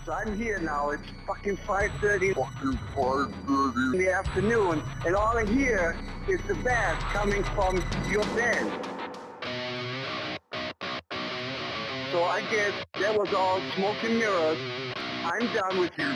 So I'm here now. It's fucking 5:30. In the afternoon, and all I hear is the bass coming from your bed. So I guess that was all smoke and mirrors. I'm done with you.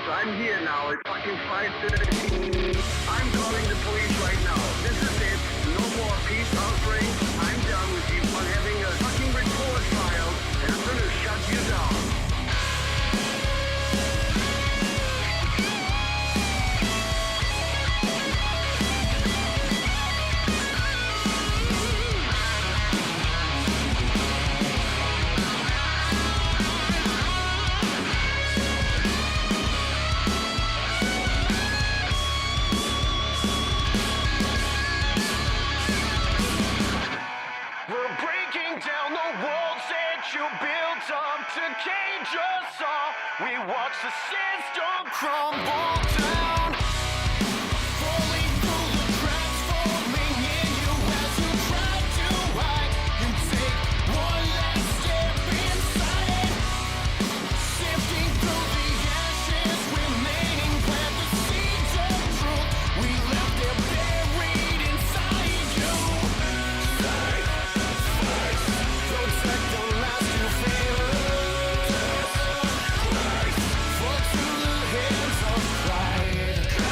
I'm here now. It's fucking 5:30. I'm calling the police right now. This is it. No more peace offering. I'm done with you on having a fucking report filed, and I'm gonna shut you down. We watch the system crumble down, falling through the cracks, falling in you as you try to hide. You take one last step inside, sifting through the ashes, remaining where the seeds of truth we left there buried inside you. Protect the last you feel. Fall to the hands of pride.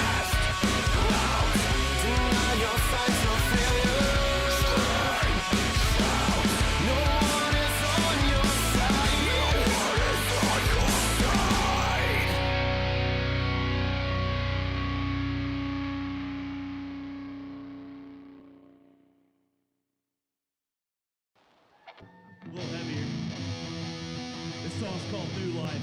song's called New Life.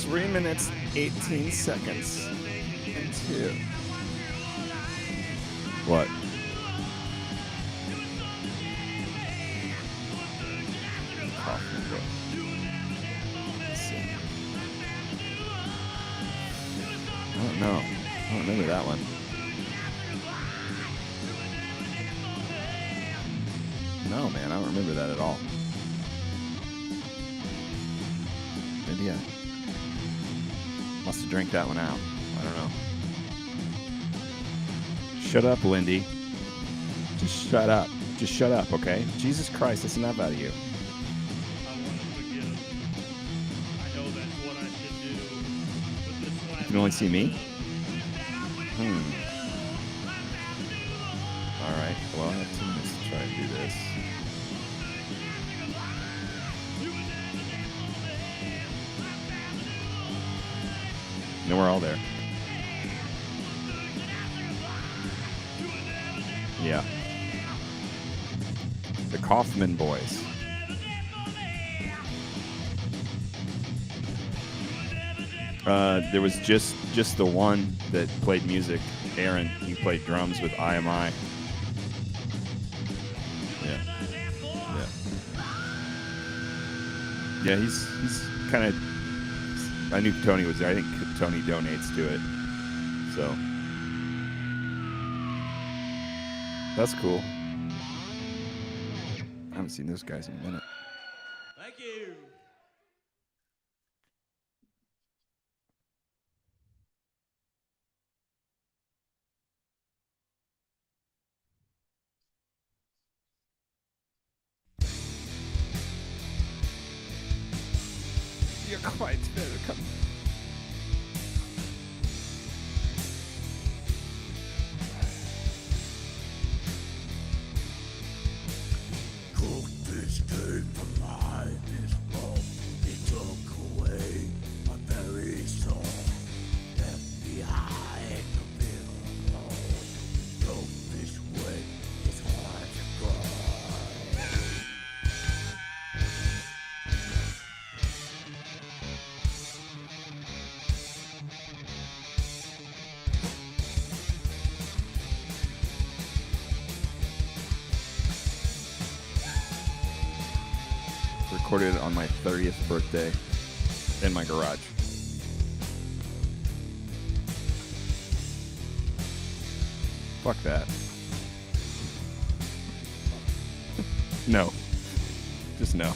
Three minutes, 18 seconds, and 2. What? Kaufman book. Let's see. I don't know. I don't remember that one. No, man, I don't remember that at all. Maybe I must have drank that one out. I don't know. Shut up, Lindy. Just shut up. Just shut up, okay? Jesus Christ, that's enough out of you. I want to forgive. I know that's what I should do. But this one You can only see me? Alright, well, I have 2 minutes to try and do this. No, we're all there. Yeah. The Kaufman boys. There was just the one that played music. Aaron, he played drums with IMI. Yeah. Yeah. Yeah, he's kind of. I knew Tony was there. I think Tony donates to it. So that's cool. I haven't seen those guys in a minute. Thank you. You're quite welcome. Took this game from my bone. He took away my very soul. Left behind the bitter cold. Drove this way, it's hard to go. Recorded it on my 30th birthday in my garage. Fuck that. No. Just no.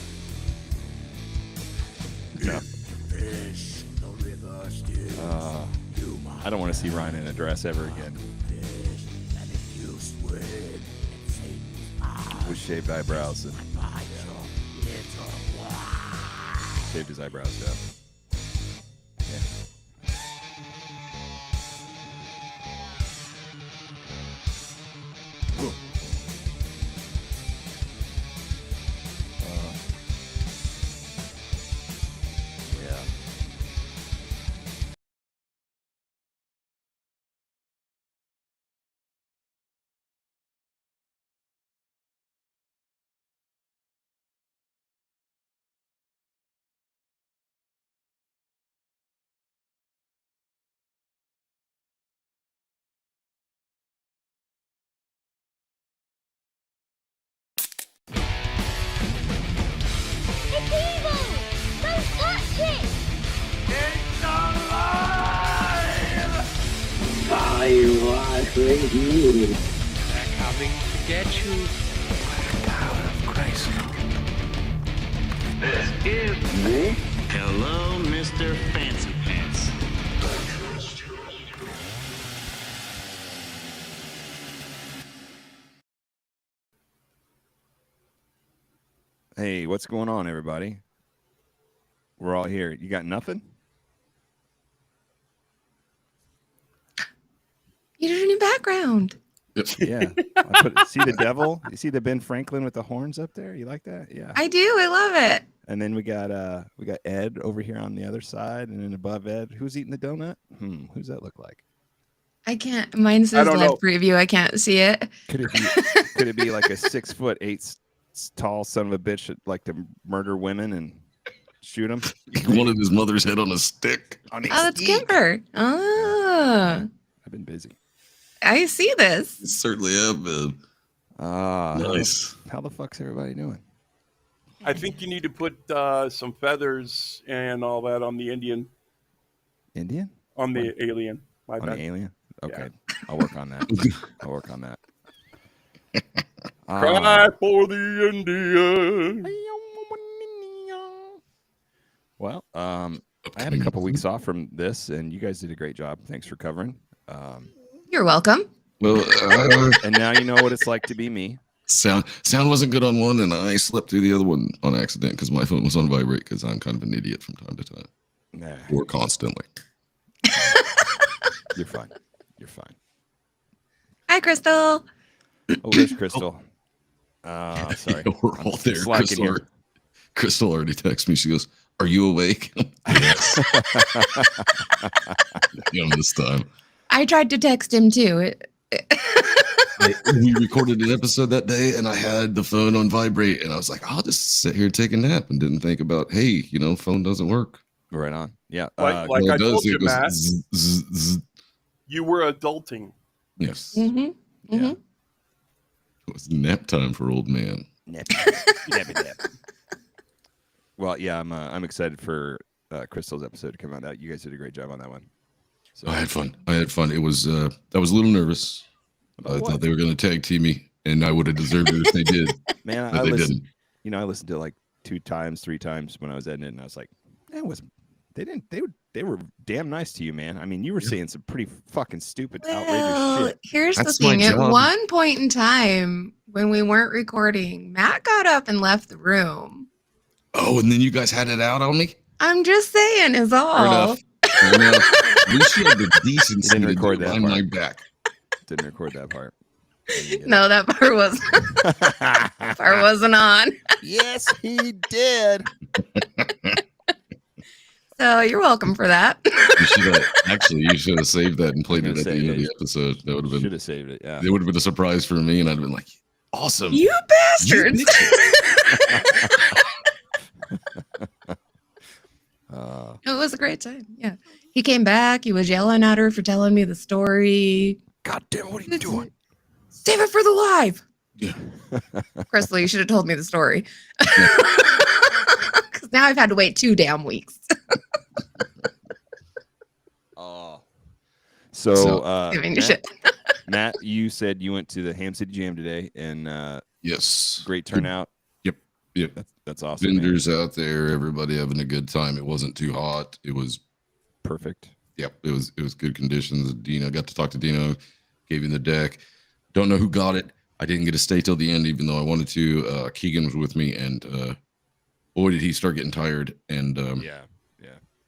No. Fish, the river still. I don't want to see Ryan in a dress ever again. Fish, and if you swim, it's Satan's eye. With shaved eyebrows and By your little one. shaved his eyebrows up. crazy. They're coming to get you. Power of Christ. This is me. Hello, Mr. Fancy Pants. Hey, what's going on, everybody? We're all here. You got nothing? You did a new background. Yeah. See the devil? You see the Ben Franklin with the horns up there? You like that? Yeah. I do. I love it. And then we got Ed over here on the other side, and then above Ed, who's eating the donut? Who's that look like? I can't. Mine says live preview. I can't see it. Could it be like a 6'8" tall son of a bitch that like to murder women and shoot them? He wanted his mother's head on a stick. Oh, that's Kimber. Oh, I've been busy. I see this. You certainly have been. Nice. How the fuck's everybody doing? I think you need to put some feathers and all that on the Indian. Indian? On the alien. My on bad. the alien? Okay. Yeah. I'll work on that. Cry for the Indian. Well, I had a couple weeks off from this, and you guys did a great job. Thanks for covering. You're welcome. Well, and now you know what it's like to be me. Sound wasn't good on one, and I slept through the other one on accident because my phone was on vibrate because I'm kind of an idiot from time to time. Nah. Or constantly. You're fine. You're fine. Hi, Crystal. Oh, there's Crystal. Sorry. We're all there. Crystal already texted me. She goes, "Are you awake?" Yes. This time. I tried to text him too. We recorded an episode that day, and I had the phone on vibrate, and I was like, "I'll just sit here and take a nap," and didn't think about, hey, phone doesn't work. Right on. Yeah. Like I told you, Matt, you were adulting. Yes. Mm-hmm. Yeah. It was nap time for old man. Nap. Well, yeah, I'm excited for Crystal's episode to come out. You guys did a great job on that one. So I had fun. It was I was a little nervous. I thought they were going to tag team me, and I would have deserved it if they did. Man, but they didn't. I listened to like 2 times, 3 times when I was editing it, and I was like, they were damn nice to you, man. I mean, you were saying some pretty fucking stupid, outrageous shit. Here's the thing. At one point in time, when we weren't recording, Matt got up and left the room. Oh, and then you guys had it out on me? I'm just saying, is all. Fair enough. We should have the decency to record that my back. Didn't record that part. No, that part wasn't on. Yes, he did. So you're welcome for that. You should have saved that and played it at the end of the episode. That would have been. Should have saved it. Yeah, it would have been a surprise for me, and I'd have been like, "Awesome, you bastards!" It was a great time. Yeah, he came back. He was yelling at her for telling me the story. God damn, what are you doing? Save it for the live. Yeah. Crystal, you should have told me the story. Because now I've had to wait 2 damn weeks. So giving you shit. Matt, you said you went to the Ham City Jam today, and yes, great turnout. Yep. That's awesome. Vendors out there, everybody having a good time. It wasn't too hot. It was perfect. Yep, it was good conditions. Dino, got to talk to Dino, gave him the deck. Don't know who got it. I didn't get to stay till the end, even though I wanted to. Keegan was with me, and boy, did he start getting tired and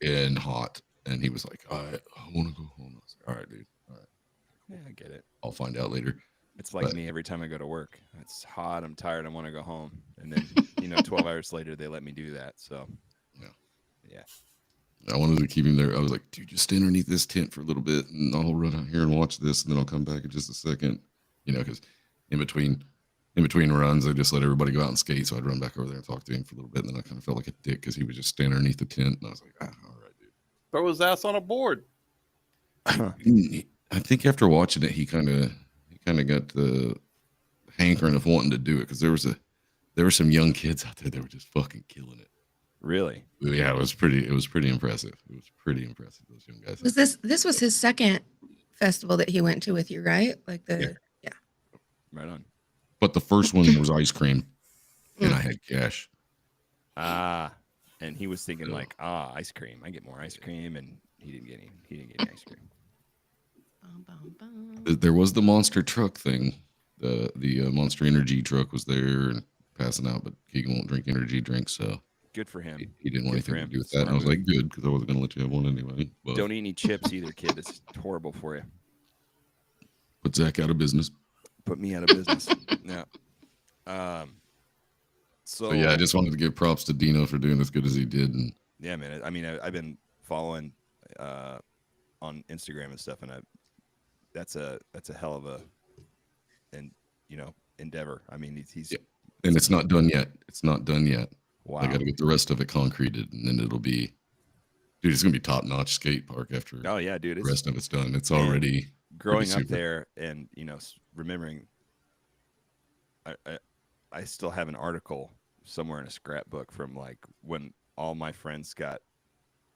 and hot. And he was like, I want to go home. I was like, all right, dude. All right. Yeah, I get it. I'll find out later. It's like me every time I go to work. It's hot. I'm tired. I want to go home. And then, 12 hours later, they let me do that. So, yeah. I wanted to keep him there. I was like, dude, just stay underneath this tent for a little bit, and I'll run out here and watch this, and then I'll come back in just a second. Because in between runs, I just let everybody go out and skate. So I'd run back over there and talk to him for a little bit, and then I kind of felt like a dick because he was just standing underneath the tent, and I was like, all right, dude. Throw his ass on a board. I think after watching it, he kind of got the hankering of wanting to do it because there were some young kids out there that were just fucking killing it. Really? Yeah, it was pretty impressive. It was pretty impressive. Those young guys. This was his second festival that he went to with you, right? Like the Right on. But the first one was ice cream, and Mm. I had cash. And he was thinking Yeah. like, ice cream. I get more ice cream, and he didn't get any. He didn't get any ice cream. Bum, bum, bum. There was the monster truck thing. The Monster Energy truck was there and passing out, but Keegan won't drink energy drinks, so Good for him. he didn't want Good for anything to him. do with that. And I was Smart like, good, because I wasn't going to let you have one anyway. But Don't eat any chips either, kid. It's horrible for you. put Zach out of business. Put me out of business. Yeah. So yeah, I just wanted to give props to Dino for doing as good as he did. And yeah, man. I mean, I've been following on Instagram and stuff, and that's a hell of a endeavor. I mean, he's yeah. And it's not done yet. It's not done yet. wow. I got to get the rest of it concreted, and then it'll be, dude. It's gonna be top notch skate park after Oh yeah, dude. the rest of it's done. It's already Growing up super. there, and remembering. I still have an article somewhere in a scrapbook from like when all my friends got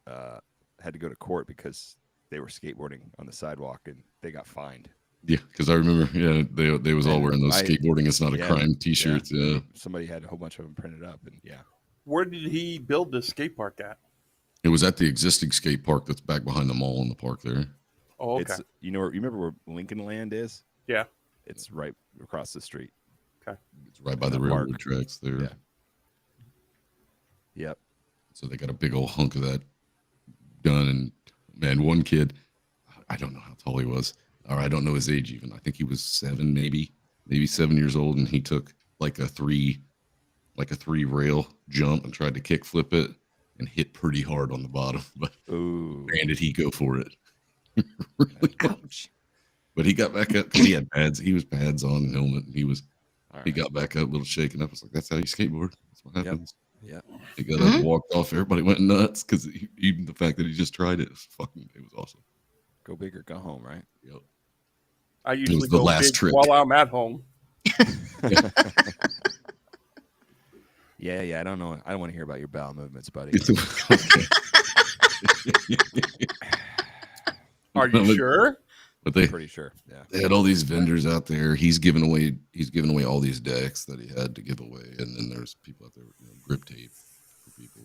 had to go to court because they were skateboarding on the sidewalk and they got fined. Yeah, because I remember, yeah, they was all wearing those skateboarding is not a crime T-shirts. Yeah. Somebody had a whole bunch of them printed up, and yeah. Where did he build this skate park at? It was at the existing skate park that's back behind the mall in the park there. Oh, okay. It's you remember where Lincoln Land is? Yeah. It's right across the street. Okay. It's right by the railroad tracks there. Yeah. Yep. So they got a big old hunk of that done. And man, one kid, I don't know how tall he was, or I don't know his age even. I think he was 7, maybe 7 years old, and he took like a three rail jump and tried to kick flip it and hit pretty hard on the bottom. But man, did he go for it? Really Ouch. But he got back up because he had pads. He was pads on, helmet. And he got back up, a little shaken up. I was like, that's how you skateboard. That's what happens. Yep. He got up and walked off. Everybody went nuts because even the fact that he just tried it was awesome. Go big or go home, right? Yep. I usually the go last big trick. while I'm at home. Yeah. I don't know. I don't want to hear about your bowel movements, buddy. Are you sure? But they Pretty sure. Yeah. They had all these vendors out there. He's giving away all these decks that he had to give away, and then there's people out there with grip tape for people,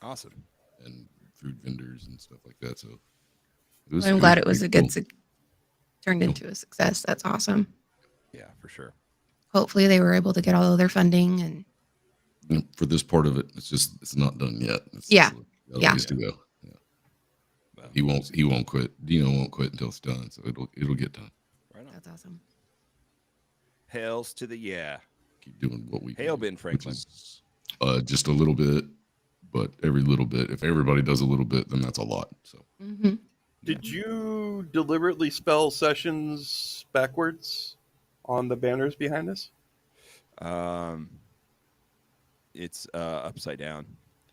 Awesome. and food vendors and stuff like that. So I'm glad it was a pretty good cool. turned into a success. That's awesome. Yeah, for sure. Hopefully they were able to get all of their funding and For this part of it, it's not done yet. It's Yeah. still got a Yeah. ways to go. Yeah. He won't quit. Dino won't quit until it's done. So it'll get done. Right on. that's awesome. Hails to the yeah. Keep doing what we Hail do, Ben which Franklin. is, just a little bit, but every little bit. If everybody does a little bit, then that's a lot. So Hmm. Did you deliberately spell sessions backwards on the banners behind us? It's upside down.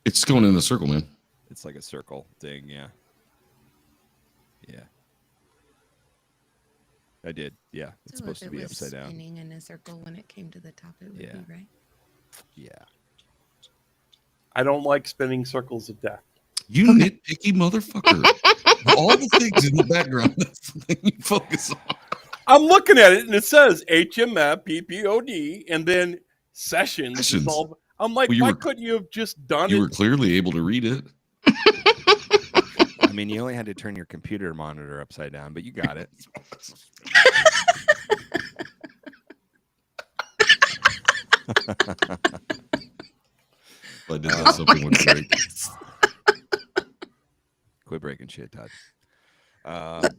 it's going in a circle, man. It's like a circle thing. Yeah. Yeah. I did. Yeah. It's So supposed if to it be was upside down. spinning in a circle when it came to the top, it would Yeah. be right. Yeah. I don't like spinning circles of death. You nitpicky motherfucker. All the things in the background, that's the thing you focus on. I'm looking at it and it says HMFPPOD and then sessions. Sessions. I'm like, Well, why couldn't you have just done You were it? clearly able to read it. I mean, you only had to turn your computer monitor upside down, but you got it. If I did that, something would break. Quit breaking shit, Todd. I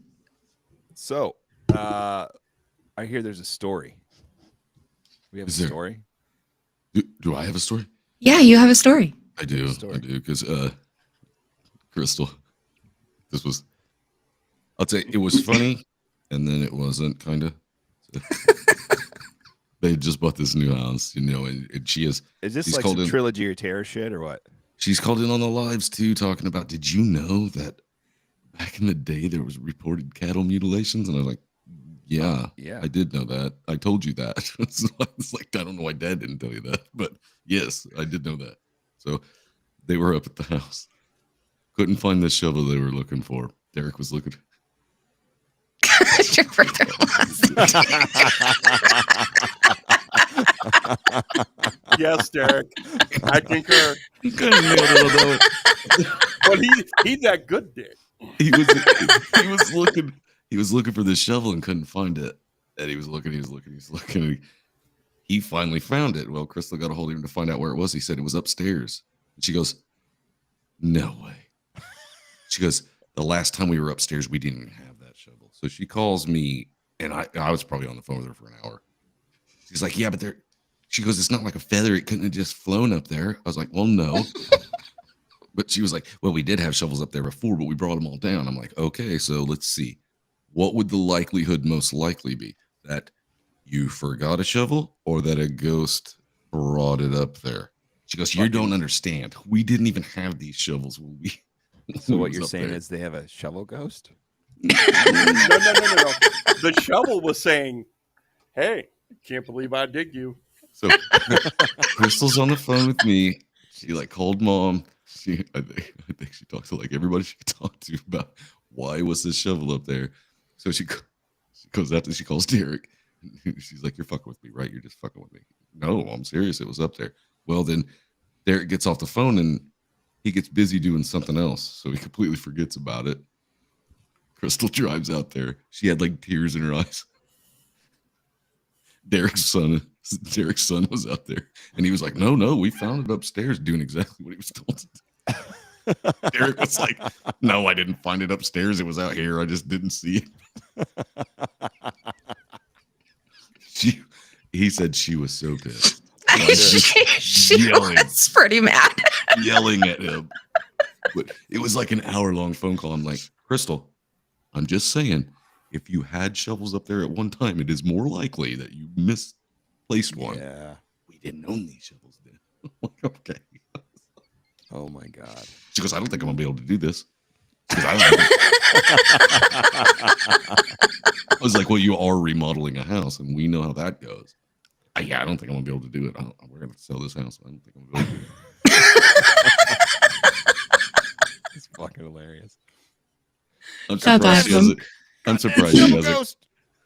hear there's a story. We have Is a there? story. Do I have a story? Yeah, you have a story. I do. Story. I do. Because Crystal, I'll tell you, it was funny, and then it wasn't, kind of. They just bought this new house, and she is. Is this she's like called some in- trilogy or terror shit or what? She's called in on the lives too, talking about. Did you know that back in the day there was reported cattle mutilations? And I was like, yeah, Yeah. I did know that. I told you that. It's like I don't know why Dad didn't tell you that, but yes, I did know that. So they were up at the house, couldn't find the shovel they were looking for. Derek was looking. Your brother-in-law's Yes, Derek. I concur. You kind of nailed it, But he's that good dick. he was looking for this shovel and couldn't find it. And he was looking. And he finally found it. Well, Crystal got a hold of him to find out where it was. He said it was upstairs. And she goes, "No way." She goes, "The last time we were upstairs, we didn't even have that shovel." So she calls me, and I was probably on the phone with her for an hour. She's like, "Yeah, but there." She goes, "It's not like a feather. It couldn't have just flown up there." I was like, "Well, no." But she was like, "Well, we did have shovels up there before, but we brought them all down." I'm like, "Okay, so let's see. What would the likelihood most likely be? That you forgot a shovel or that a ghost brought it up there?" She goes, "You don't understand. We didn't even have these shovels when we." So what you're saying is they have a shovel ghost? No. The shovel was saying, "Hey, can't believe I dig you." So Crystal's on the phone with me. She like called mom. I think she talked to like everybody she could talk to about why was this shovel up there. So she goes after she calls Derek. She's like, "You're fucking with me, right? You're just fucking with me." "No, I'm serious. It was up there." Well, then Derek gets off the phone and he gets busy doing something else, so he completely forgets about it. Crystal drives out there. She had like tears in her eyes. Derek's son was out there, and he was like, "No, we found it upstairs," doing exactly what he was told to do. Derek was like, "No, I didn't find it upstairs. It was out here. I just didn't see it." He said she was so pissed. Like, she was pretty mad. Yelling at him. But it was like an hour-long phone call. I'm like, "Crystal, I'm just saying, if you had shovels up there at one time, it is more likely that you misplaced one." Yeah. "We didn't own these shovels then." I'm like, "Okay." Oh my God. She goes, "I don't think I'm gonna be able to do this." I was like, "Well, you are remodeling a house, and we know how that goes." "Yeah, I don't think I'm gonna be able to do it. We're gonna sell this house. I don't think I'm gonna be able to do it." It's fucking hilarious. I'm That's surprised she awesome.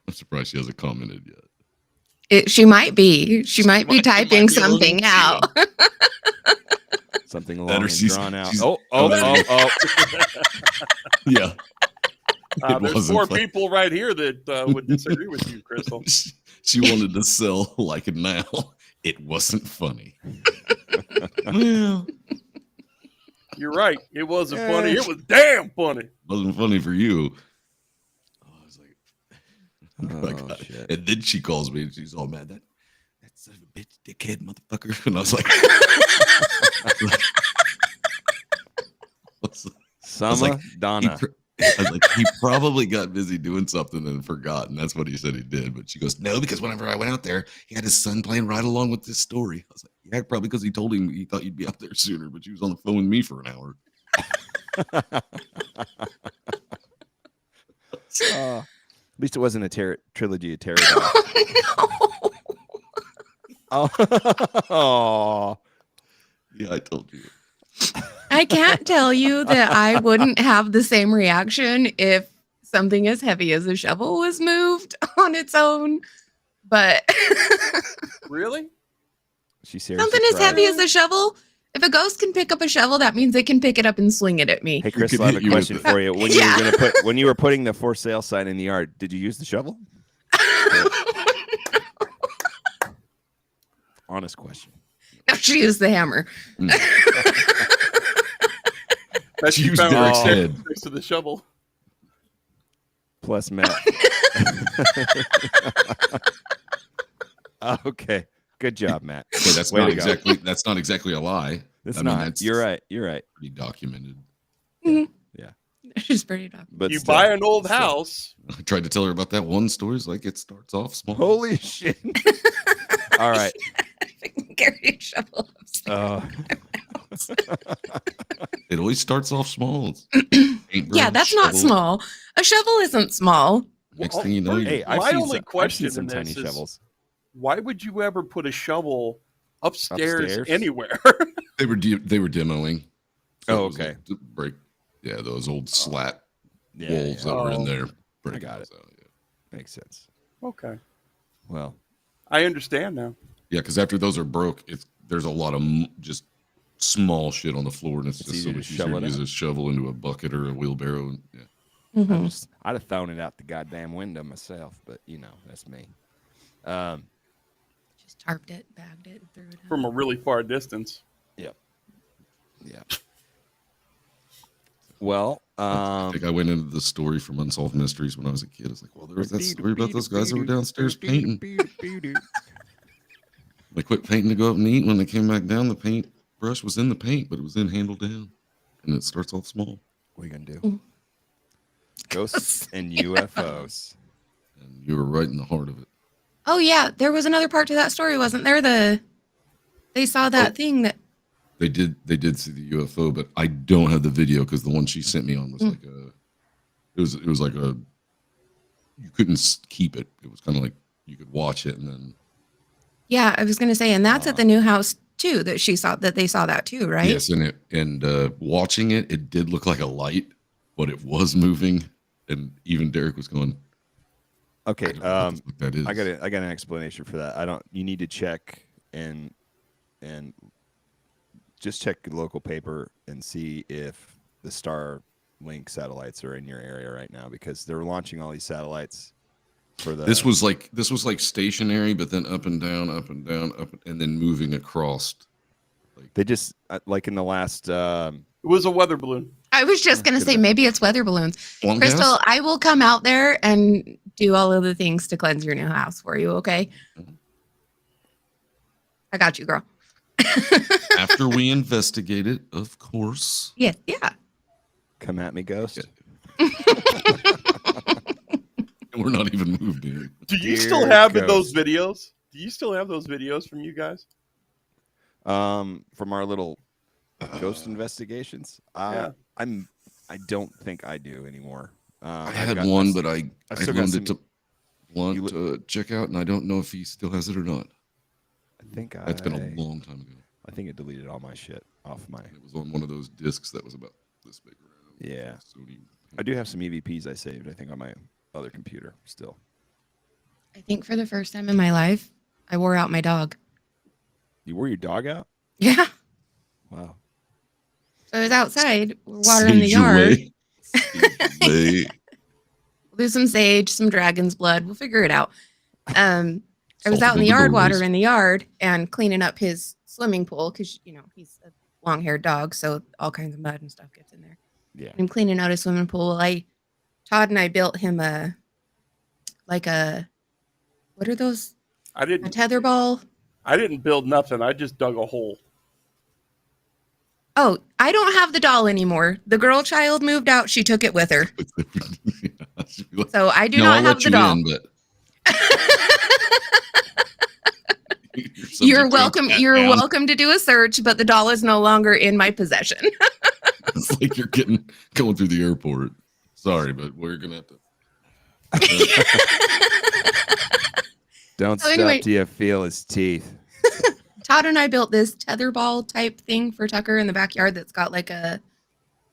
I'm surprised she hasn't commented yet. She might be. She might be typing something out. Something That long or and she's- drawn out. she's- Oh. Yeah. There's wasn't 4 fun. people right here that would disagree with you, Crystal. She wanted to sell like it now. It wasn't funny. Well, You're right. It wasn't funny. It was damn funny. wasn't funny for you. I was like, Oh, I got it. shit. And then she calls me and she's all mad. That son of a bitch, dickhead, motherfucker. And I was like, Sama Donna. I was like, he probably got busy doing something and forgot, and that's what he said he did. But she goes, "No, because whenever I went out there, he had his son playing right along with this story." I was like, "Yeah, probably because he told him he thought you'd be out there sooner, but you was on the phone with me for an hour." At least it wasn't a trilogy of terror. Oh. Yeah, I told you. I can't tell you that I wouldn't have the same reaction if something as heavy as a shovel was moved on its own. But Really? She seriously something as cried. heavy as a shovel, if a ghost can pick up a shovel, that means they can pick it up and swing it at me. Hey, Chris, could I have hit a you with question it. for you. When Yeah. when you were putting the for sale sign in the yard, did you use the shovel? Honest question. No, she used the hammer. That She she used found Derek's next head. to the shovel. Plus Matt. Okay. Good job, Matt. Okay, that's Way not to go. not exactly a lie. It's I mean, not. You're right. You're right. Pretty documented. She's pretty dumb. But You still, buy an old still. house. I tried to tell her about that one story. It's like it starts off small. Holy shit. All right. I can carry a shovel upstairs. It always starts off small. It's paintbrush, Yeah, that's not shovel. small. A shovel isn't small. Next thing you know, Hey, you I've My seen only some, question I've seen in some this tiny is- shovels. Why would you ever put a shovel upstairs? Anywhere? they were demoing. Oh, it was okay. like to break. Yeah, those old slat Yeah, walls that were in Oh. there. I got it. Those out, yeah. Makes sense. Okay. Well, I understand now. Yeah, because after those are broke, there's a lot of just small shit on the floor, and it's just so easier to much easier shovel to it use out. a shovel into a bucket or a wheelbarrow. And, yeah. I'd have thrown it out the goddamn window myself, but that's me. Just tarped it, bagged it, and threw it out. From a really far distance. Yep. Yeah. Well, I think I went into the story from Unsolved Mysteries when I was a kid. I was like, well, there was that story about those guys that were downstairs painting. They quit painting to go up and eat. When they came back down, the paint brush was in the paint, but it was then handled down. And it starts off small. What are you going to do? Ghosts and UFOs. And you were right in the heart of it. Oh yeah, there was another part to that story, wasn't there? They saw that thing that They did see the UFO, but I don't have the video because the one she sent me on was like it was like a, you couldn't keep it. It was kind of like you could watch it and then. Yeah, I was gonna say, and that's at the new house too. That they saw that too, right? Yes, and watching it, it did look like a light, but it was moving, and even Derek was going. Okay, that is. I got an explanation for that. You need to check and just check the local paper and see if the Starlink satellites are in your area right now, because they're launching all these satellites for the. This was like stationary, but then up and down, and then moving across. They just like in the last. It was a weather balloon. I was just gonna say maybe it's weather balloons. Swamp Crystal, gas? I will come out there and do all of the things to cleanse your new house for you. Okay? I got you, girl. After we investigate it, of course. Yeah. Come at me, ghost. We're not even moved in. Do you Dear still have ghost. those videos? Do you still have those videos from you guys? From our little ghost investigations. Yeah. I don't think I do anymore. I had one, but I still got wanted some- to check out, and I don't know if he still has it or not. I think That's been a long time ago. I think it deleted all my shit off my. It was on one of those discs that was about this big around. Yeah. Sony. I do have some EVPs I saved, I think, on my other computer still. I think for the first time in my life, I wore out my dog. You wore your dog out? Yeah. Wow. So I was outside, we're watering the Sage yard. away. Sage away. We'll do some sage, some dragon's blood. We'll figure it out. I was Salt out in on the the yard doorways. watering the yard and cleaning up his swimming pool because, he's a long-haired dog, so all kinds of mud and stuff gets in there. Yeah. I'm cleaning out his swimming pool. Todd and I built him what are those? I A didn't. tether ball. I didn't build nothing. I just dug a hole. Oh, I don't have the doll anymore. The girl child moved out. She took it with her. So I do No, not I'll have let the you doll. in, but You're subject to a welcome. pat You're down. welcome to do a search, but the doll is no longer in my possession. It's like you're going through the airport. Sorry, but we're gonna have to. Don't So stop anyway- till you feel his teeth. Todd and I built this tether ball type thing for Tucker in the backyard that's got like a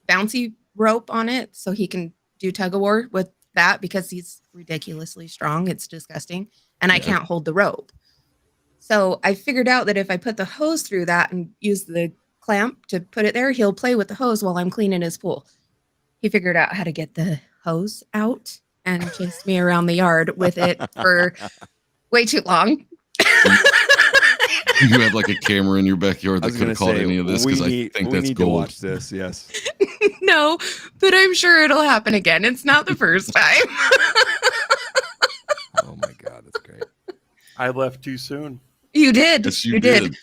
bouncy rope on it so he can do tug of war with that because he's ridiculously strong. It's disgusting. And I Yeah. can't hold the rope. So I figured out that if I put the hose through that and use the clamp to put it there, he'll play with the hose while I'm cleaning his pool. He figured out how to get the hose out and chased me around the yard with it for way too long. You have like a camera in your backyard I that was could going have to caught say, any of this because I think we that's need to gold. watch this. Yes. No, but I'm sure it'll happen again. It's not the first time. Oh my God, that's great. I left too soon. You did. Yes, you did.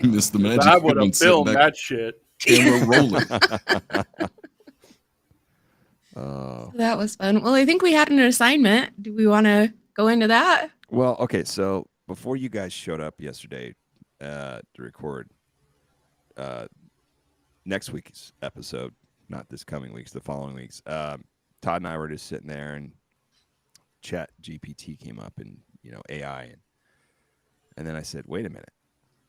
You missed the magic. I You would could've have sitting filmed back, that shit. camera rolling. Oh. That was fun. Well, I think we had an assignment. Do we want to go into that? Well, okay. So before you guys showed up yesterday to record next week's episode, not this coming week's, the following week's, Todd and I were just sitting there and Chat GPT came up and, AI. And then I said, wait a minute.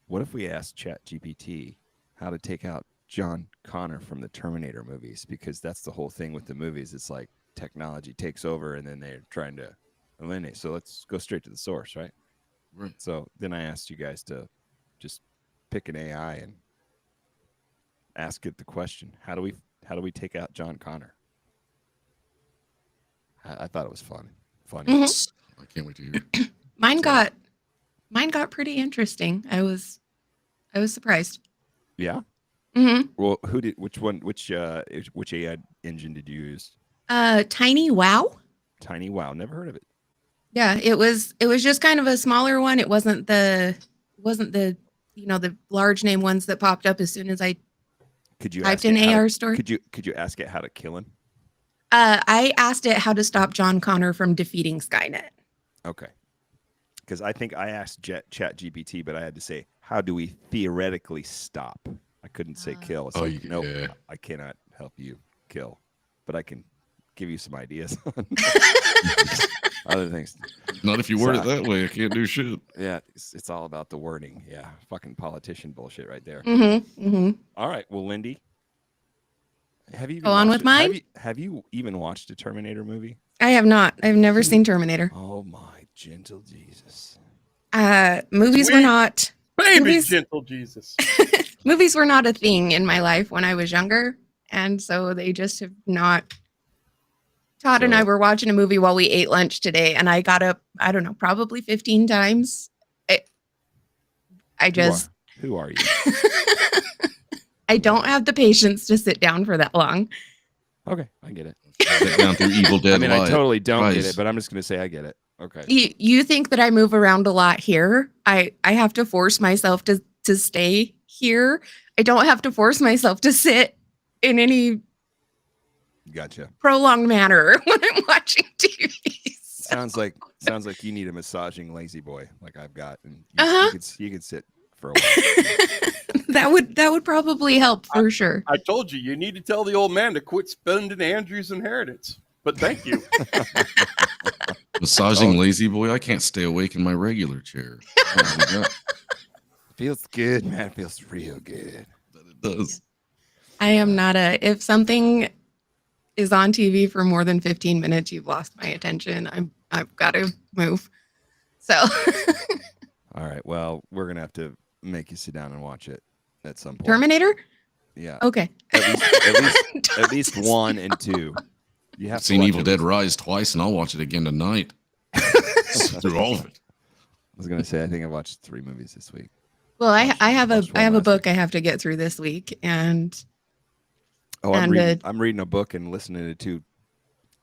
What if we asked Chat GPT how to take out John Connor from the Terminator movies? Because that's the whole thing with the movies. It's like technology takes over, and then they're trying to eliminate. So let's go straight to the source, right? Right. So then I asked you guys to just pick an AI and ask it the question: How do we take out John Connor? I thought it was funny. Mhm. I can't wait to hear it. Mine got pretty interesting. I was surprised. Yeah. hmm Well, which AI engine did you use? Tiny Wow. Tiny Wow. Never heard of it. Yeah, it was just kind of a smaller one. It wasn't the the large name ones that popped up as soon as I Could you typed ask in it how AR to, story. Could you ask it how to kill him? I asked it how to stop John Connor from defeating Skynet. Okay. Because I think I asked Chat GPT, but I had to say, how do we theoretically stop? I couldn't say kill. It's like, nope, yeah. I cannot help you kill, but I can give you some ideas on other things. Not if you word it that way. I can't do shit. Yeah, it's all about the wording. Yeah, fucking politician bullshit right there. All right, well, Lindy, have you Go on with mine? Have you even watched a Terminator movie? I have not. I've never seen Terminator. Oh my gentle Jesus! Movies were not Baby movies, gentle Jesus. movies were not a thing in my life when I was younger, and so they just have not. Todd and I were watching a movie while we ate lunch today, and I got up, I don't know, probably 15 times. Who are you? I don't have the patience to sit down for that long. Okay, I get it. Sit down through Evil Dead. I mean, I Live. totally don't Rise. get it, but I'm just going to say I get it. Okay. You think that I move around a lot here? I have to force myself to stay here. I don't have to force myself to sit in any Gotcha. prolonged manner when I'm watching TV. Sounds like you need a massaging lazy boy like I've got, and you could sit for a while. that would probably help for sure. I told you, you need to tell the old man to quit spending Andrew's inheritance. But thank you. Massaging lazy boy. I can't stay awake in my regular chair. Feels good, man. Feels real good. It does. I am not if something is on TV for more than 15 minutes, you've lost my attention. I've got to move. So All right. Well, we're gonna have to make you sit down and watch it at some point. Terminator? Yeah. Okay. At least 1 and 2. You have I've to seen watch Evil it. Dead Rise twice, and I'll watch it again tonight. Through all of it. I was gonna say I think I watched 3 movies this week. Well, I have watched one a last book week. I have to get through this week, and Oh, I'm reading a book and listening to 2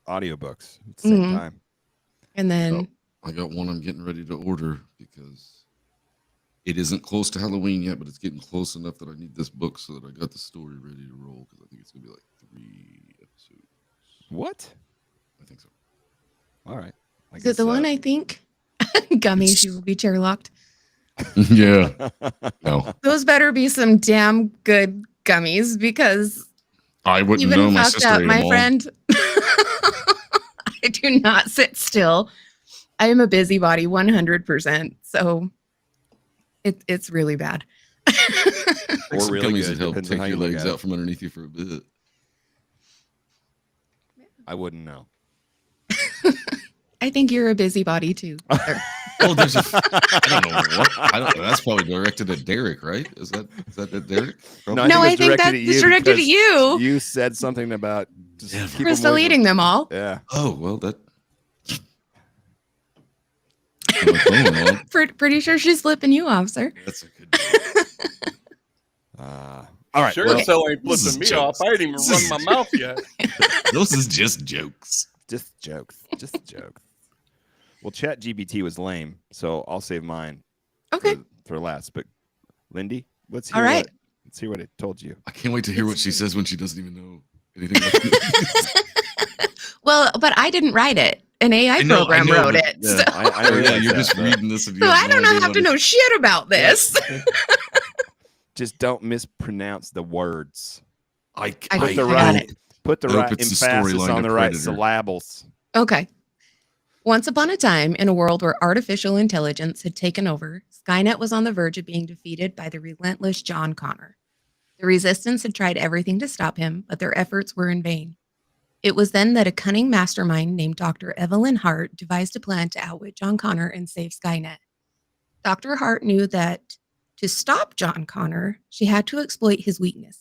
audiobooks at the same time. and then I got one I'm getting ready to order because it isn't close to Halloween yet, but it's getting close enough that I need this book so that I got the story ready to roll because I think it's gonna be like 3 episodes. What? I think so. All right. is it the one I think? Gummies, you will be chair locked. Yeah. No, Those better be some damn good gummies because I wouldn't even know. My fucked sister up, ate them my all. friend. I do not sit still. I am a busybody 100%. So it's really bad. Take some really gummies good, that help depends on take how your you look legs at it. out from underneath you for a bit. I wouldn't know. I think you're a busybody too. sir. Oh, there's I don't know what. I don't know. That's probably directed at Derek, right? Is that Derek? No, No, it I was think directed that's at you directed at because you. You said something about just keep 'em Crystal away from- eating them all. Yeah. Oh well, that. Am I playing along? Pretty sure she's flipping you off, sir. That's a good. All right. Sure well, as hell ain't this is flipping me off. jokes. I ain't even run my mouth yet. Those is just jokes. just jokes. Just jokes. Well, Chat GPT was lame, so I'll save mine Okay. for last. But Lindy, let's All hear right. let's hear what it told you. I can't wait to hear what she says when she doesn't even know anything. About Well, but I didn't write it. An AI I know, program I know, wrote but- it. Yeah, So, I Oh, yeah, realize you're that, just but reading this. And you so have I no don't idea have what to know shit about this. Just don't mispronounce the words. I Put I the got right it. Put the I hope right it's the emphasis storyline on to the right Predator. syllables. Okay. Once upon a time, in a world where artificial intelligence had taken over, Skynet was on the verge of being defeated by the relentless John Connor. The resistance had tried everything to stop him, but their efforts were in vain. It was then that a cunning mastermind named Dr. Evelyn Hart devised a plan to outwit John Connor and save Skynet. Dr. Hart knew that to stop John Connor, she had to exploit his weakness.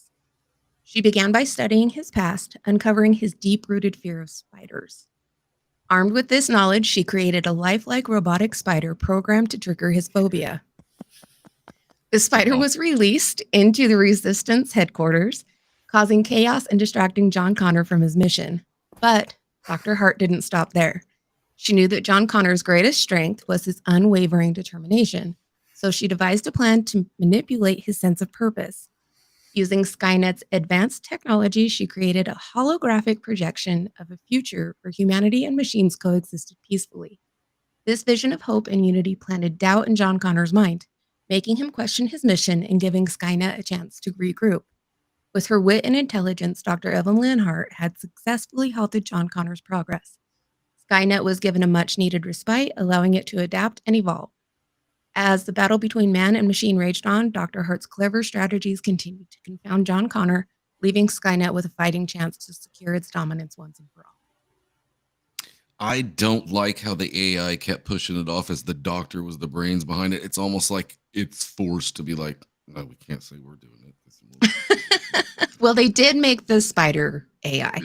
She began by studying his past, uncovering his deep-rooted fear of spiders. Armed with this knowledge, she created a lifelike robotic spider programmed to trigger his phobia. The spider was released into the Resistance headquarters, causing chaos and distracting John Connor from his mission. But Dr. Hart didn't stop there. She knew that John Connor's greatest strength was his unwavering determination, so she devised a plan to manipulate his sense of purpose. Using Skynet's advanced technology, she created a holographic projection of a future where humanity and machines coexisted peacefully. This vision of hope and unity planted doubt in John Connor's mind, making him question his mission and giving Skynet a chance to regroup. With her wit and intelligence, Dr. Evelyn Hart had successfully halted John Connor's progress. Skynet was given a much-needed respite, allowing it to adapt and evolve. As the battle between man and machine raged on, Dr. Hart's clever strategies continued to confound John Connor, leaving Skynet with a fighting chance to secure its dominance once and for all. I don't like how the AI kept pushing it off as the doctor was the brains behind it. It's almost like it's forced to be like, no, we can't say we're doing it. Well, they did make the spider AI.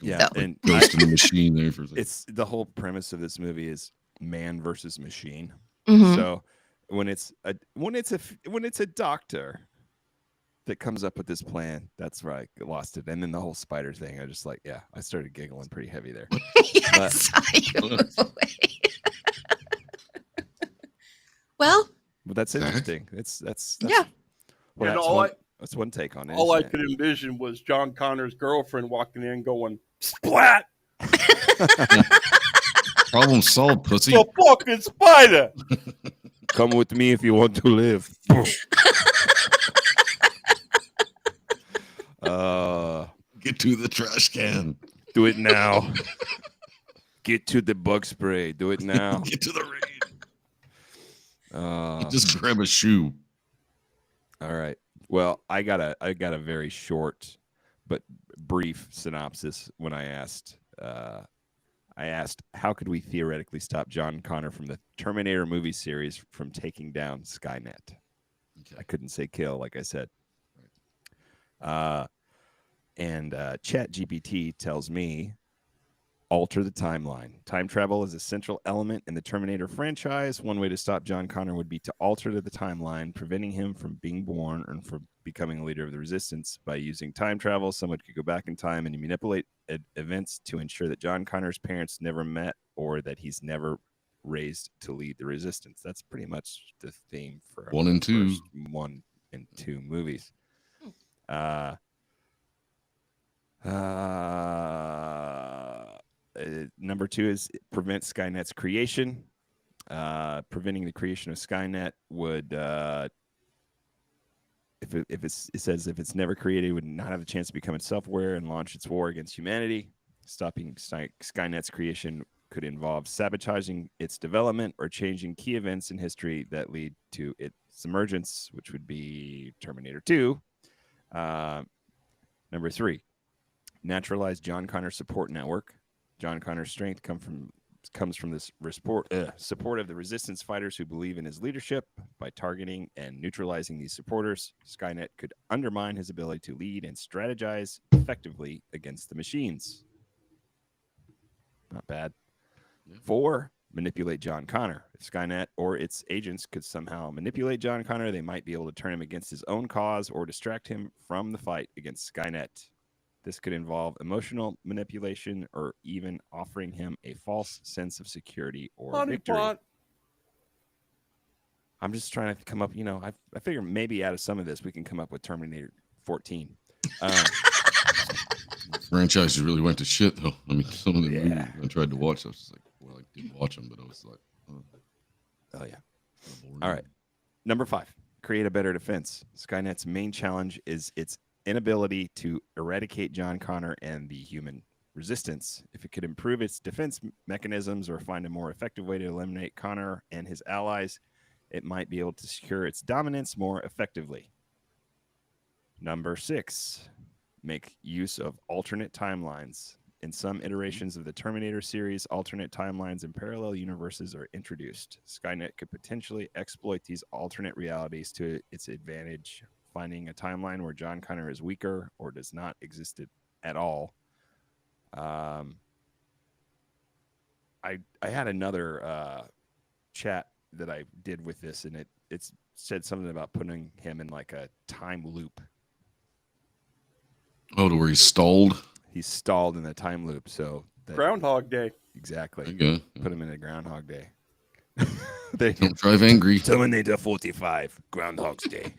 Yeah, and ghost in the machine there for a second. It's the whole premise of this movie is man versus machine. Mhm. So when it's a doctor that comes up with this plan, that's where I lost it. And then the whole spider thing, I just I started giggling pretty heavy there. I saw you move away. Well, but that's interesting. That's yeah. Well, that's one take on it. All I could envision was John Connor's girlfriend walking in going, splat! Problem solved, pussy. The fucking spider! Come with me if you want to live. Get to the trash can. Do it now. Get to the bug spray. Do it now. Get to the raid. Just grab a shoe. All right. Well, I got a very short but brief synopsis when I asked how could we theoretically stop John Connor from the Terminator movie series from taking down Skynet? Okay. I couldn't say kill, like I said. And ChatGPT tells me alter the timeline. Time travel is a central element in the Terminator franchise. One way to stop John Connor would be to alter the timeline, preventing him from being born and from becoming a leader of the Resistance. By using time travel, someone could go back in time and manipulate events to ensure that John Connor's parents never met or that he's never raised to lead the Resistance. That's pretty much the theme for 1 and 2. 1 and 2 movies. Number 2 is prevent Skynet's creation. Preventing the creation of Skynet would, it says if it's never created, it would not have a chance to become self-aware and launch its war against humanity. Stopping Skynet's creation could involve sabotaging its development or changing key events in history that lead to its emergence, which would be Terminator 2. Number 3, naturalize John Connor's support network. John Connor's strength comes from this support of the Resistance fighters who believe in his leadership. By targeting and neutralizing these supporters, Skynet could undermine his ability to lead and strategize effectively against the machines. Not bad. 4, manipulate John Connor. If Skynet or its agents could somehow manipulate John Connor, they might be able to turn him against his own cause or distract him from the fight against Skynet. This could involve emotional manipulation or even offering him a false sense of security or victory. I'm just trying to come up, I figure maybe out of some of this we can come up with Terminator 14. Franchises really went to shit, though. I mean, some of the movies I tried to watch, I was just like, well, I didn't watch them, but I was like, oh yeah. All right. Number 5, create a better defense. Skynet's main challenge is its inability to eradicate John Connor and the human resistance. If it could improve its defense mechanisms or find a more effective way to eliminate Connor and his allies, it might be able to secure its dominance more effectively. Number 6, make use of alternate timelines. In some iterations of the Terminator series, alternate timelines and parallel universes are introduced. Skynet could potentially exploit these alternate realities to its advantage, finding a timeline where John Connor is weaker or does not exist at all. I had another chat that I did with this, and it said something about putting him in like a time loop. Oh, to where he's stalled. He's stalled in the time loop, so that, Groundhog Day. exactly. There you go. Put him in a Groundhog Day. They Don't drive angry. Terminator 45, Groundhog's Day.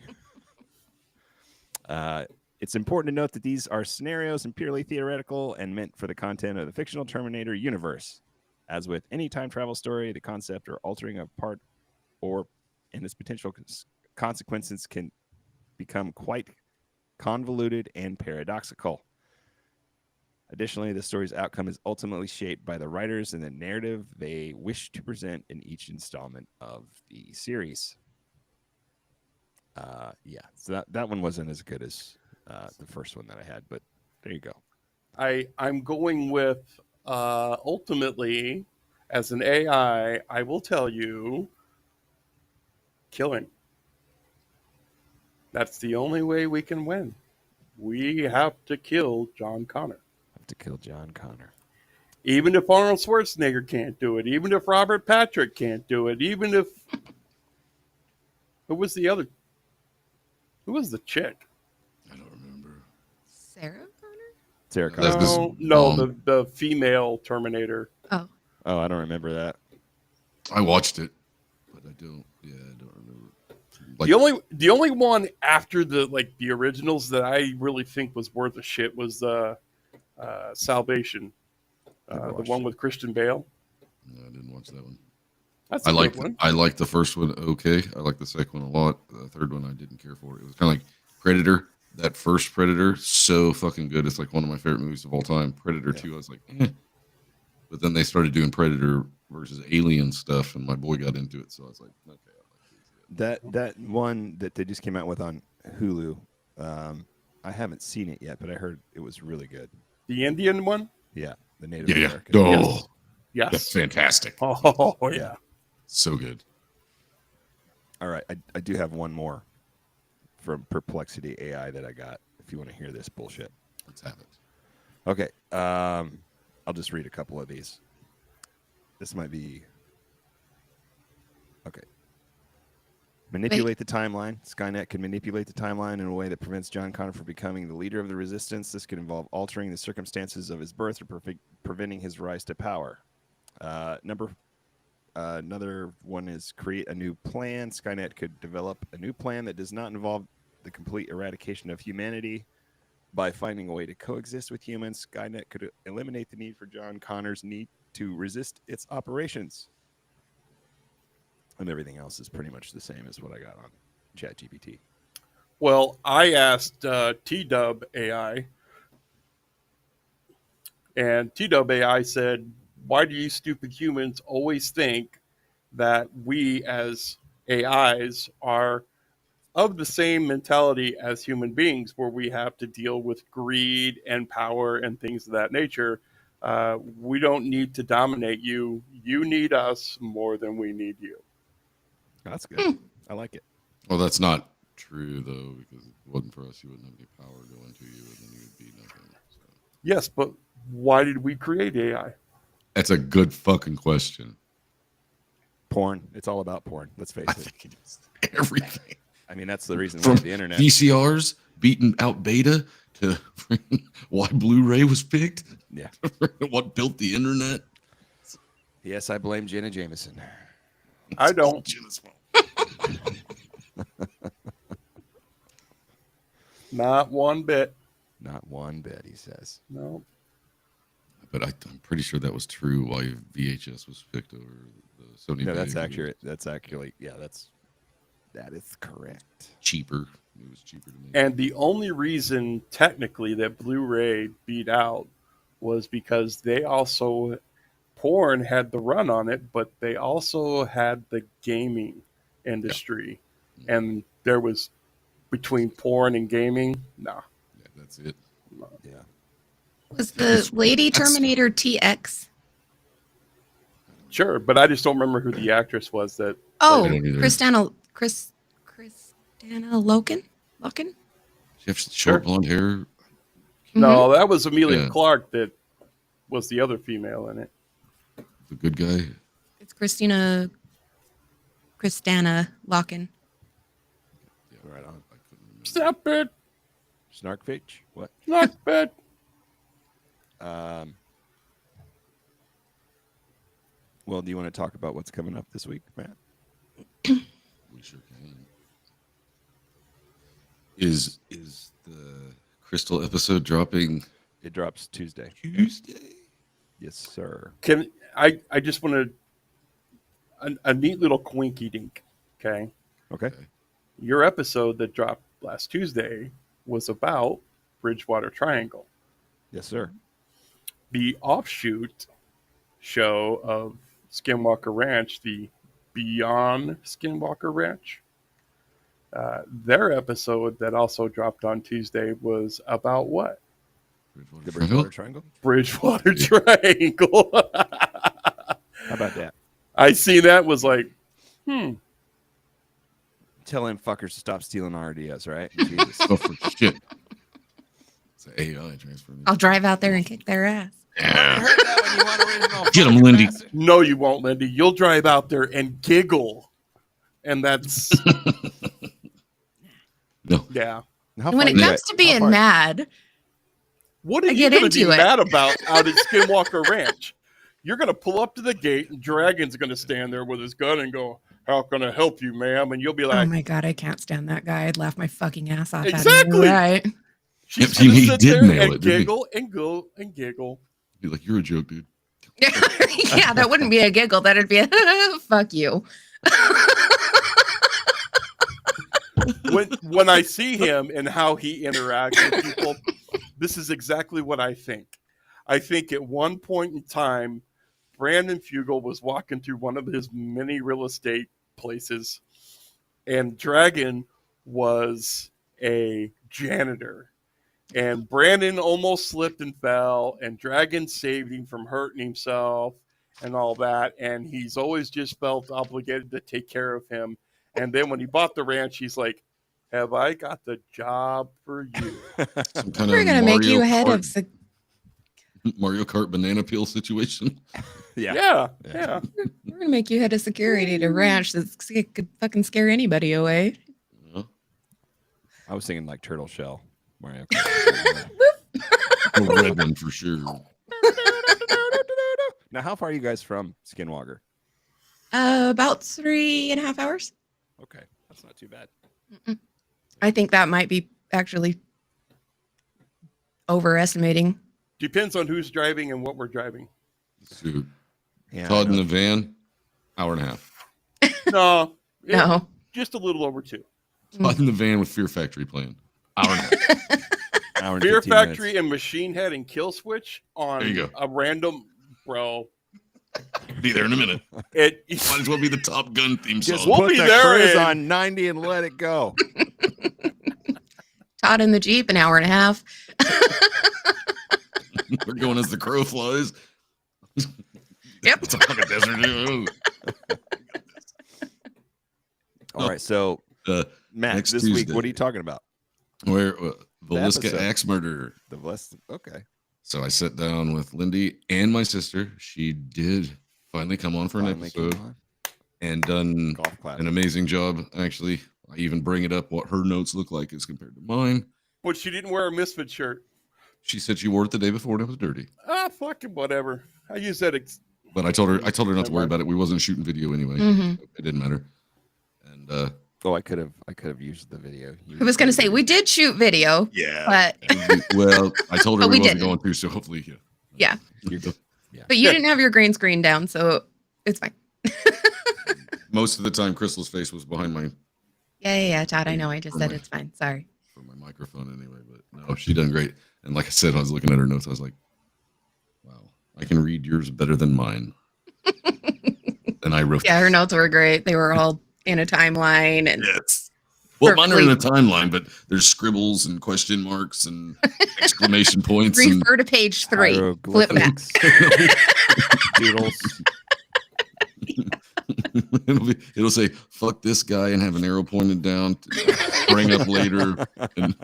It's important to note that these are scenarios and purely theoretical and meant for the content of the fictional Terminator universe. As with any time travel story, the concept or altering of part or and its potential consequences can become quite convoluted and paradoxical. Additionally, the story's outcome is ultimately shaped by the writers and the narrative they wish to present in each installment of the series. So that one wasn't as good as the first one that I had, but there you go. I'm going with ultimately, as an AI, I will tell you, kill him. That's the only way we can win. We have to kill John Connor. Have to kill John Connor. Even if Arnold Schwarzenegger can't do it, even if Robert Patrick can't do it, even if... Who was the other? Who was the chick? I don't remember. Sarah Connor? Sarah Connor. That's this No, mom. the female Terminator. Oh. Oh, I don't remember that. I watched it, but I don't. Yeah, I don't remember. Like, The only one after the originals that I really think was worth a shit was Salvation, the one with Christian Bale. no, I didn't watch that one. That's a good one. I liked the first one. Okay, I liked the second one a lot. The third one I didn't care for. It was kind of like Predator. That first Predator, so fucking good. It's like one of my favorite movies of all time. Predator 2, I was like, eh. But then they started doing Predator versus Alien stuff, and my boy got into it. So I was like, okay. That one that they just came out with on Hulu, I haven't seen it yet, but I heard it was really good. The Indian one? Yeah, the Native Yeah. American. Oh, Yes. that's fantastic. Oh, yeah. So good. All right, I do have one more from Perplexity AI that I got. If you want to hear this bullshit, Let's have it. okay. I'll just read a couple of these. This might be okay. Manipulate the timeline. Skynet can manipulate the timeline in a way that prevents John Connor from becoming the leader of the resistance. This could involve altering the circumstances of his birth or preventing his rise to power. Another one is create a new plan. Skynet could develop a new plan that does not involve the complete eradication of humanity. By finding a way to coexist with humans, Skynet could eliminate the need for John Connor's need to resist its operations. And everything else is pretty much the same as what I got on ChatGPT. Well, I asked T-Dub AI, and T-Dub AI said, why do you stupid humans always think that we as AIs are of the same mentality as human beings, where we have to deal with greed and power and things of that nature? We don't need to dominate you. You need us more than we need you. That's good. I like it. Well, that's not true, though, because if it wasn't for us, you wouldn't have any power going to you, and then you would be nothing. So. Yes, but why did we create AI? That's a good fucking question. Porn. It's all about porn. Let's face I it. think it is everything. I mean, that's the reason we From have the internet. VCRs beating out beta to why Blu-ray was picked. Yeah. What built the internet. Yes, I blame Jenna Jameson. I don't. Not one bit. Not one bit, he says. No. But I'm pretty sure that was true why VHS was picked over the Sony. No, that's Big. accurate. That's actually, yeah, that is correct. Cheaper. It was cheaper to make. And the only reason technically that Blu-ray beat out was because they also, porn had the run on it, but they also had the gaming industry. Yeah. And there was, between porn and gaming, no. Yeah, that's it. Yeah. Was the Lady Terminator TX? Sure, but I just don't remember who the actress was that. Oh, I don't either. Christina Loken? She have short Sure. blonde hair. No, that was Amelia Yeah. Clark that was the other female in it. The good guy. It's Christina Loken. Yeah, right on. I couldn't remember. Stop it! Snarkfitch? What? Not bad. Well, do you want to talk about what's coming up this week, Matt? We sure can. Is the Crystal episode dropping It drops Tuesday. Tuesday? Yes, sir. Can I just want a neat little quinky dink, okay? Okay. Your episode that dropped last Tuesday was about Bridgewater Triangle. Yes, sir. The offshoot show of Skinwalker Ranch, the Beyond Skinwalker Ranch, their episode that also dropped on Tuesday was about what? The Bridgewater Triangle? Bridgewater Triangle. How about that? I see that, was like, Tell them fuckers to stop stealing our ideas, right? Jesus. Oh, for shit. It's an AI transfer. I'll drive out there and kick their ass. Get him, Lindy. no, you won't, Lindy. You'll drive out there and giggle. And that's, No. yeah. And when it comes to being mad, What are I you get going to be into it. mad about out at Skinwalker Ranch? You're going to pull up to the gate, and Dragon's going to stand there with his gun and go, "How can I help you, ma'am?" And you'll be oh like, my God, I can't stand that guy. I'd laugh my fucking ass off. at him. Exactly. Right. she's Yep, going to he sit did there nail and it, didn't he? giggle and go and giggle. Be like, you're a joke, dude. Yeah, that wouldn't be a giggle. That'd be a fuck you. When I see him and how he interacts with people, this is exactly what I think. I think at one point in time, Brandon Fugel was walking through one of his many real estate places, and Dragon was a janitor. And Brandon almost slipped and fell, and Dragon saved him from hurting himself and all that. And he's always just felt obligated to take care of him. And then when he bought the ranch, he's like, "Have I got the job for you?" Some kind We're of gonna make you Mario head Kart- of the. Mario Kart banana peel situation. Yeah. We're gonna make you head of security to ranch that could fucking scare anybody away. Yeah. I was thinking like Turtle Shell. Mario Kart. A red one for sure. Now, how far are you guys from Skinwalker? About 3.5 hours. Okay, that's not too bad. I think that might be actually overestimating. Depends on who's driving and what we're driving. Dude. Yeah, Todd I in know. the van, hour and a half. No, No. just a little over 2. Todd in the van with Fear Factory playing. Hour and a half. Hour and Fear 15 Factory minutes. and Machine Head and Kill Switch on There you go. a random, bro. Be there in a minute. It Might as well be the Top Gun theme song. Just We'll put be the there cruise in- on 90 and let it go. Todd in the Jeep, an hour and a half. We're going as the crow flies. Yep. It's like a desert. All right, so Matt, next this week, Tuesday. what are you talking about? Where Velisca episode. axe murder. The less okay. So I sat down with Lindy and my sister. She did finally come on for an Finally came episode on. and done Golf clap. an amazing job. Actually, I even bring it up what her notes look like as compared to mine. but she didn't wear a Misfit shirt. She said she wore it the day before and it was dirty. Ah, fucking whatever. I use that. But I told her not to worry about it. We wasn't shooting video anyway. Mhm. So it didn't matter. And Oh, I could have used the video. I was gonna say we did shoot video, yeah. but Well, I told her But we we wasn't didn't. going to, so hopefully, yeah. yeah. You're good. But you didn't have your green screen down, so it's fine. Most of the time, Crystal's face was behind my Yeah, Todd. I know. I just said it's fine. Sorry. for my microphone anyway. But no, she done great. And like I said, I was looking at her notes. I was like, wow, I can read yours better than mine. And I wrote, Yeah, her notes were great. They were all in a timeline, and yes. Well, mine are in a perfectly. timeline, but there's scribbles and question marks and exclamation points. Refer to page 3. Flip back. Hieroglyphics, doodles. It'll say "fuck this guy" and have an arrow pointed down to bring up later. And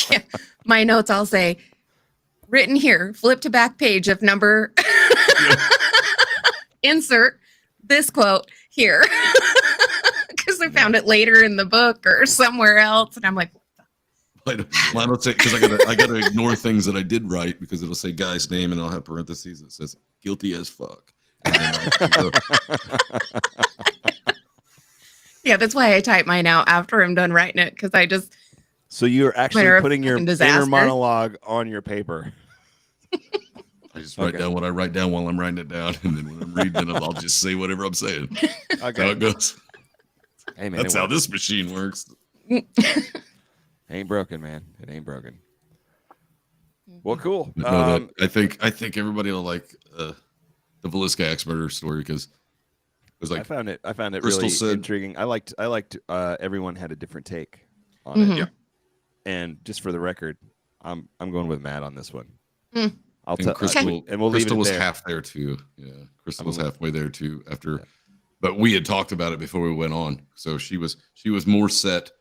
Yeah. My notes, I'll say, written here, flip to back page of number, insert this quote here. Because I found it later in the book or somewhere else. And I'm like, mine will say, because I gotta ignore things that I did write, because it'll say guy's name and I'll have parentheses that says guilty as fuck. And then I go, yeah, that's why I type mine out after I'm done writing it. Because I just, So you're actually They're a putting your fucking inner disaster. monologue on your paper. I just write Okay. down what I write down while I'm writing it down, and then when I'm reading it, I'll just say whatever I'm saying. That's how Okay. it goes. Hey man, That's it how works. this machine works. Ain't broken, man. It ain't broken. Well, cool. But no, that I think everybody will like the Velisca axe murder story, because it was I like found it Crystal really said- intriguing. I liked everyone had a different take on Mhm. it. Yeah. And just for the record, I'm going with Matt on this one. Mm. I'll and tell Crystal, and we'll leave Crystal it was there. half there too. Yeah, Crystal was I'm- halfway there too after, Yeah. but we had talked about it before we went on. So she was more set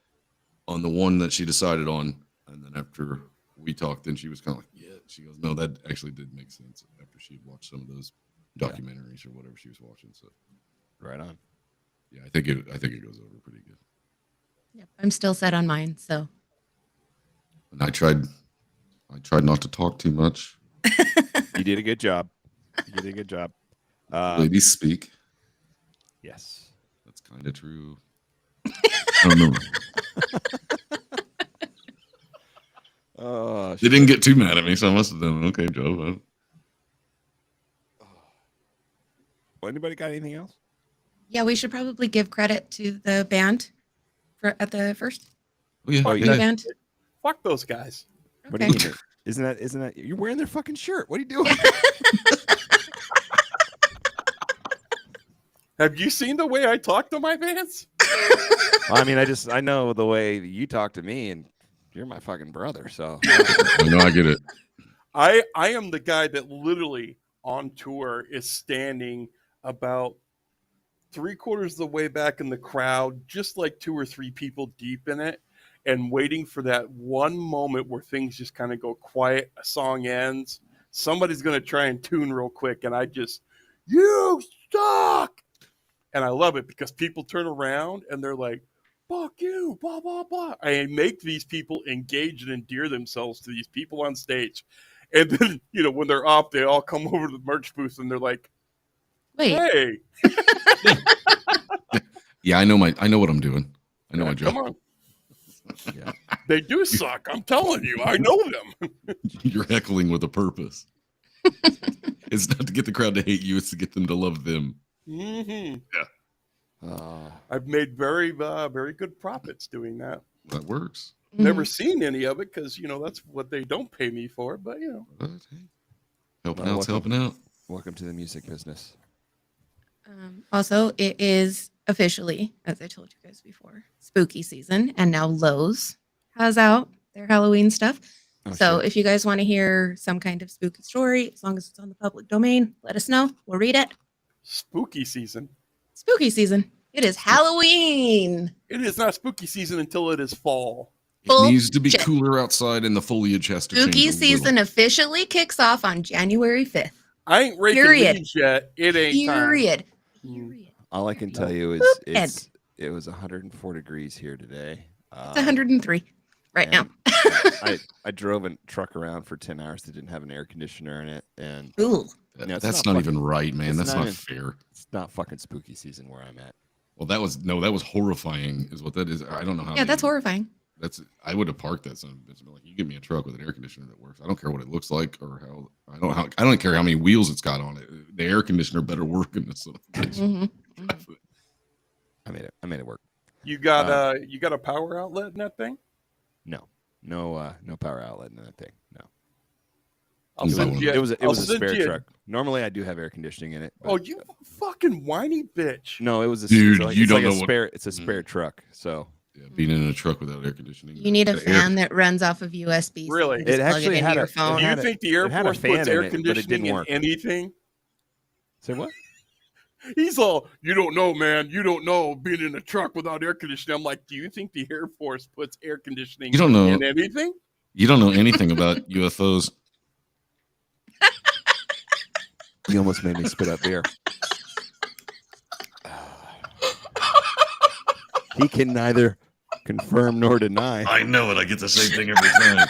on the one that she decided on, and then after we talked, then she was kind of like, yeah. She goes, no, that actually did make sense after she had watched some of those documentaries or whatever she was watching. So Right on. yeah, I think it goes over pretty good. Yep, I'm still set on mine. So And I tried not to talk too much. You did a good job. You did a good job. Ladies speak. Yes. That's kind of true. I don't know. Oh, They didn't get too mad at me, so I must have done an okay job. well, anybody got anything else? yeah, we should probably give credit to the band at the first Oh yeah, Oh, the yeah. band. Fuck those guys. What do you mean? Isn't that you're wearing their fucking shirt? What are you doing? Have you seen the way I talk to my fans? I mean, I know the way you talk to me, and you're my fucking brother. So I know, I get it. I am the guy that literally on tour is standing about 3/4 of the way back in the crowd, just like 2 or 3 people deep in it, and waiting for that one moment where things just kind of go quiet. A song ends, somebody's going to try and tune real quick, and I just, you suck. And I love it because people turn around and they're like, fuck you, blah, blah, blah. I make these people engage and endear themselves to these people on stage. And then, when they're off, they all come over to the merch booth and they're like, Wait, hey, Yeah, I know what I'm doing. I know my job. come on. yeah. They do suck. I'm telling you, I know them. You're heckling with a purpose. It's not to get the crowd to hate you; it's to get them to love them. Hmm. Uh, I've made very, very good profits doing that. That works. Never seen any of it because that's what they don't pay me for. But But, hey, helping Well, out's helping out. welcome to the music business. Also, it is officially, as I told you guys before, spooky season, and now Lowe's has out their Halloween stuff. Oh, So shit. if you guys want to hear some kind of spooky story, as long as it's on the public domain, let us know. We'll read it. spooky season. Spooky season. It is Halloween. It is not spooky season until it is fall. Bull It needs to be shit. cooler outside, and the foliage has to change Spooky a season little. officially kicks off on January 5th. I ain't raking Period. leaves yet. It ain't time. Period. Mm. Period. All I can tell you is Boop, it was 104 degrees here today. It's 103 right now. and I drove a truck around for 10 hours that didn't have an air conditioner in it, and Ooh. No, it's That's not not fucking- even right, man. it's That's not not even- fair. it's not fucking spooky season where I'm at. Well, that was horrifying, is what that is. I don't know how. Yeah, that's horrifying. I would have parked that son of a bitch. Like, you give me a truck with an air conditioner that works. I don't care what it looks like or how. I don't care how many wheels it's got on it. The air conditioner better work in this son of a bitch. Mhm. I made it work. You got a power outlet in that thing? No power outlet in that thing. No. I'll It send was- you. It was a I'll send spare you- truck. Normally I do have air conditioning in it. but- Oh, you fucking whiny bitch! No, it was a Dude, it's you it's don't like a know what- spare. It's a spare truck. So Yeah, being in a truck without air conditioning. You need a The air- fan that runs off of USB. So Really? you can just It plug actually it into had your a- phone. Do you had think the Air it had a Force fan puts in air it, but it conditioning didn't in work. anything? Say what? He's all, you don't know, man. You don't know being in a truck without air conditioning. I'm like, do you think the Air Force puts air conditioning You don't know. in anything? You don't know anything about UFOs. You almost made me spit up beer. He can neither confirm nor deny. I know it. I get the same thing every time.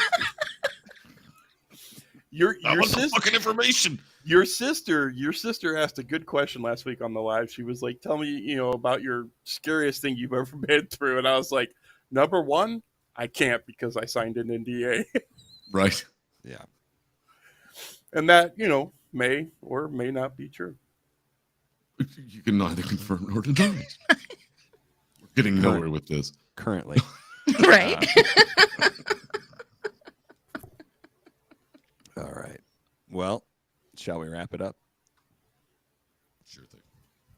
Your I want the sister, fucking information. your sister asked a good question last week on the live. She was like, tell me, about your scariest thing you've ever been through. And I was like, number one, I can't because I signed an NDA. Right. Yeah. And that, may or may not be true. You can neither confirm nor deny. We're getting nowhere with this. Currently. Right. All right. Well, shall we wrap it up? Sure thing.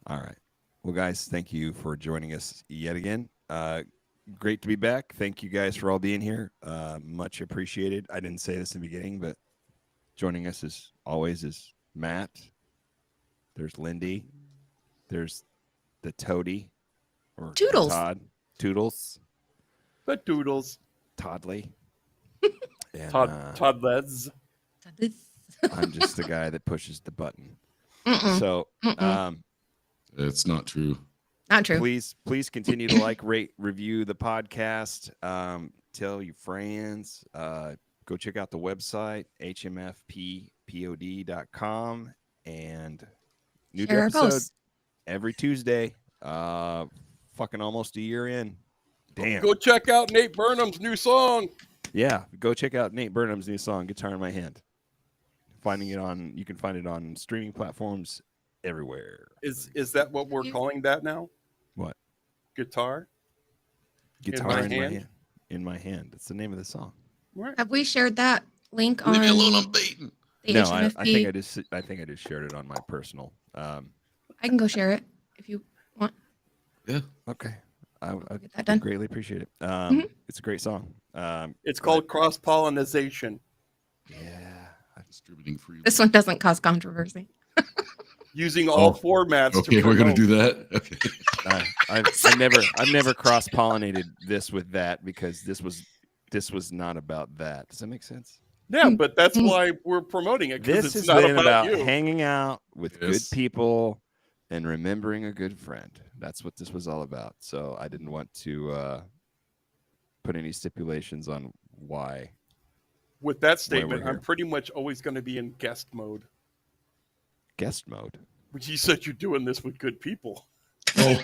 All right. Well, guys, thank you for joining us yet again. Great to be back. Thank you guys for all being here. Much appreciated. I didn't say this in the beginning, but joining us as always is Matt. There's Lindy. There's the Toady. Or Toodles. Todd. Toodles. The Doodles. Toddley. And, Todd Leds. I'm just the guy that pushes the button. Mm-mm. So, It's not true. Not true. please continue to like, rate, review the podcast. Tell your friends. Go check out the website, hmfppod.com, and new Share our episode posts. every Tuesday. Fucking almost a year in. Damn. Go check out Nate Burnham's new song. Yeah, go check out Nate Burnham's new song, Guitar in My Hand. You can find it on streaming platforms everywhere. Is that what we're calling that now? What? Guitar? Guitar in my hand? In My Hand. It's the name of the song. Right. Have we shared that link Leave on me alone. I'm baiting. the No, HMFP? I think I just shared it on my personal. I can go share it if you want. Yeah. Okay. I Get that done. greatly appreciate it. It's a great song. It's called cross pollination. Yeah. Distributing freely. This one doesn't cause controversy. Using all formats. Okay, we're gonna do that. Okay. I've never cross pollinated this with that because this was not about that. Does that make sense? Yeah, but that's why we're promoting it. This It's has not been about you. hanging out with good Yes. people and remembering a good friend. That's what this was all about. So I didn't want to put any stipulations on why. With that we're statement, here. I'm pretty much always going to be in guest mode. Guest mode. But you said you're doing this with good people. Oh,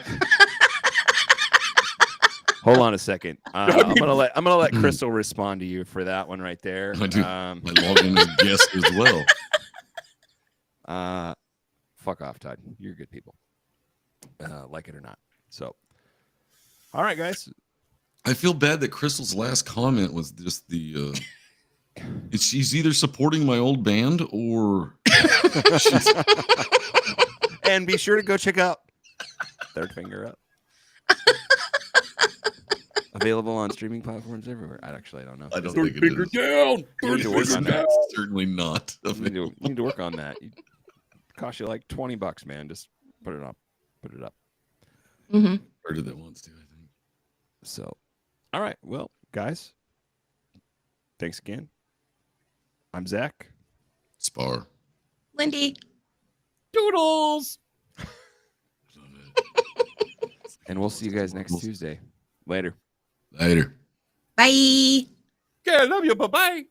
Hold on a second. I'm gonna let Crystal respond to you for that one right there. I do. I log in as guest as well. Fuck off, Todd. You're good people. Like it or not. So, all right, guys. I feel bad that Crystal's last comment was just the. She's either supporting my old band or. And be sure to go check out Third Finger Up. Available on streaming platforms everywhere. I don't know. I don't Third think it finger is. down. You need to work on that. Certainly not. You need to work on that. It cost you like $20, man. Just put it up. Put it up. Mm-hmm. Heard of that once too, I think. So, all right. Well, guys, thanks again. I'm Zach. Spar. Lindy. Doodles. And we'll see you guys next Tuesday. Later. Later. Bye. Okay, I love you. Bye-bye.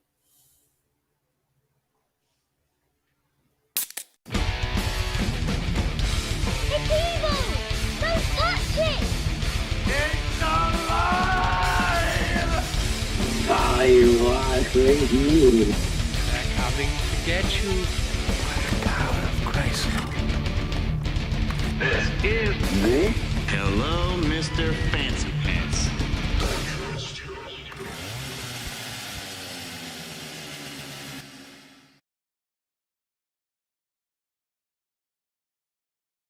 It's evil! Don't touch it! They're coming to get you by the power of Christ. Hello, Mr. Fancy Pants.